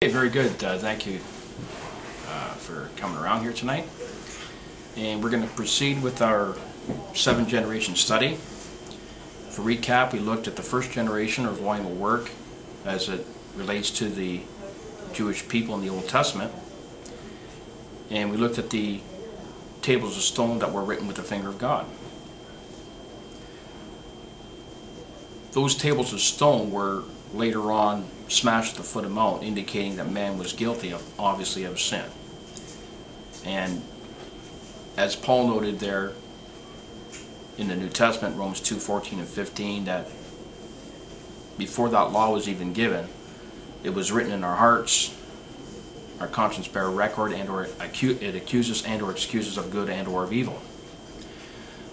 Hey, very good. Thank you for coming around here tonight. And we're going to proceed with our 7th-generation study. For recap, we looked at the first generation of volume of work as it relates to the Jewish people in the Old Testament. And we looked at the tables of stone that were written with the finger of God. Those tables of stone were later on smashed at the foot of Mount, indicating that man was guilty of, obviously, of sin. And as Paul noted there in the New Testament, Romans 2:14 and 15, that before that law was even given, it was written in our hearts, our conscience bear record, and or it accuses and or excuses of good and or of evil.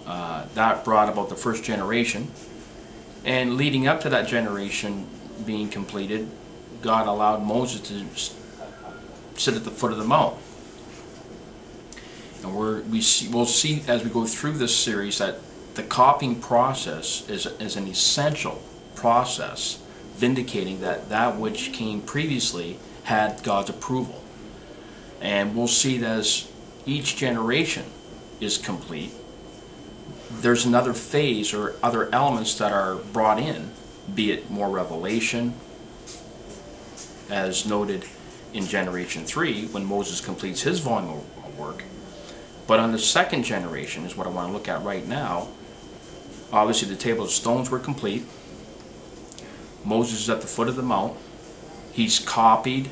That brought about the first generation, and leading up to that generation being completed, God allowed Moses to sit at the foot of the mount. And we'll see as we go through this series that the copying process is an essential process, vindicating that which came previously had God's approval. And we'll see that as each generation is complete, there's another phase or other elements that are brought in, be it more revelation, as noted in generation 3 when Moses completes his volume of work. But on the second generation is what I want to look at right now. Obviously the table of stones were complete. Moses is at the foot of the mount. He's copied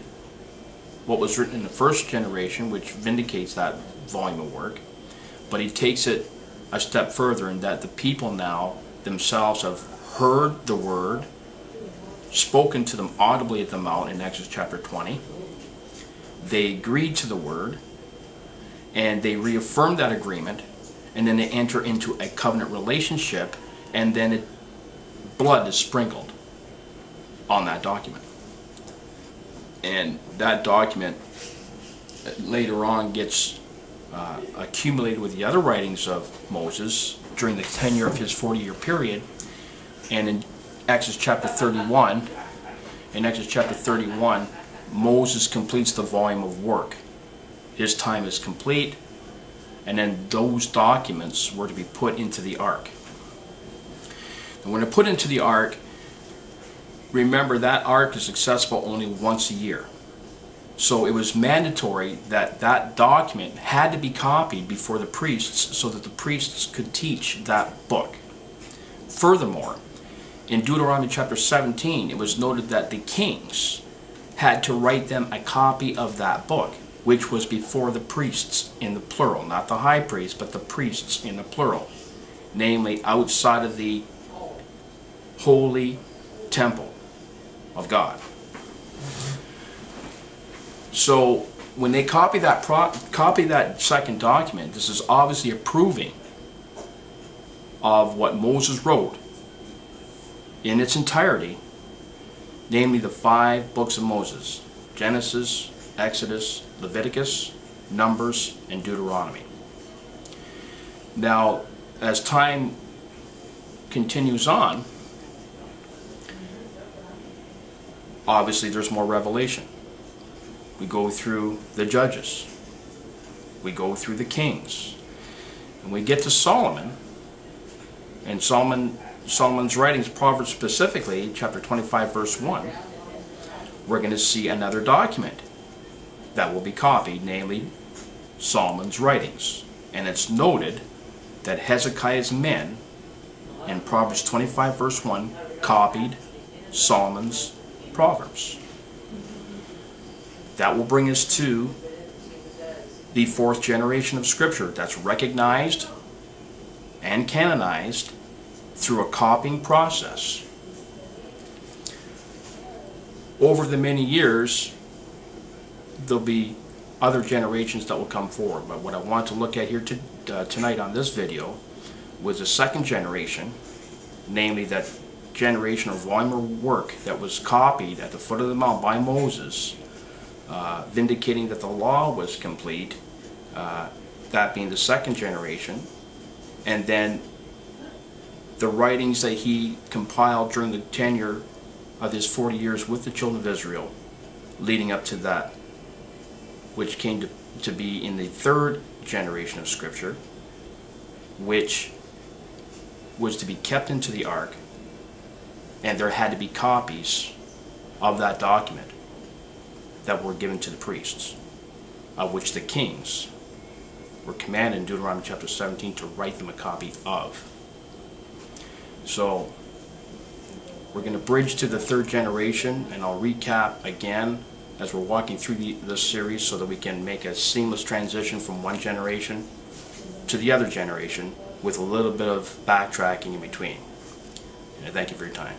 what was written in the first generation, which vindicates that volume of work, but he takes it a step further in that the people now themselves have heard the word spoken to them audibly at the mount in Exodus chapter 20. They agreed to the word, and they reaffirmed that agreement, and then they enter into a covenant relationship, and then blood is sprinkled on that document. And that document later on gets accumulated with the other writings of Moses during the tenure of his 40-year period. And in Exodus chapter 31, Moses completes the volume of work. His time is complete, and then those documents were to be put into the ark. And when they're put into the ark, remember that ark is accessible only once a year. So it was mandatory that that document had to be copied before the priests so that the priests could teach that book. Furthermore, in Deuteronomy chapter 17, it was noted that the kings had to write them a copy of that book, which was before the priests in the plural, not the high priest, but the priests in the plural, namely outside of the holy temple of God. So when they copy that second document, this is obviously approving of what Moses wrote in its entirety, namely the 5 books of Moses: Genesis, Exodus, Leviticus, Numbers, and Deuteronomy. Now, as time continues on, obviously there's more revelation. We go through the Judges, we go through the Kings, and we get to Solomon, and Solomon's writings, Proverbs specifically, chapter 25, verse 1, we're going to see another document that will be copied, namely Solomon's writings. And it's noted that Hezekiah's men, in Proverbs 25, verse 1, copied Solomon's Proverbs. That will bring us to the 4th generation of Scripture that's recognized and canonized through a copying process. Over the many years, there'll be other generations that will come forward, but what I want to look at here tonight on this video was the 2nd generation, namely that generation of volume of work that was copied at the foot of the mount by Moses, vindicating that the law was complete, that being the 2nd generation, and then the writings that he compiled during the tenure of his 40 years with the children of Israel leading up to that, which came to be in the third generation of Scripture, which was to be kept into the ark, and there had to be copies of that document that were given to the priests, of which the kings were commanded in Deuteronomy chapter 17 to write them a copy of. So we're going to bridge to the third generation, and I'll recap again as we're walking through this series so that we can make a seamless transition from one generation to the other generation with a little bit of backtracking in between. And thank you for your time.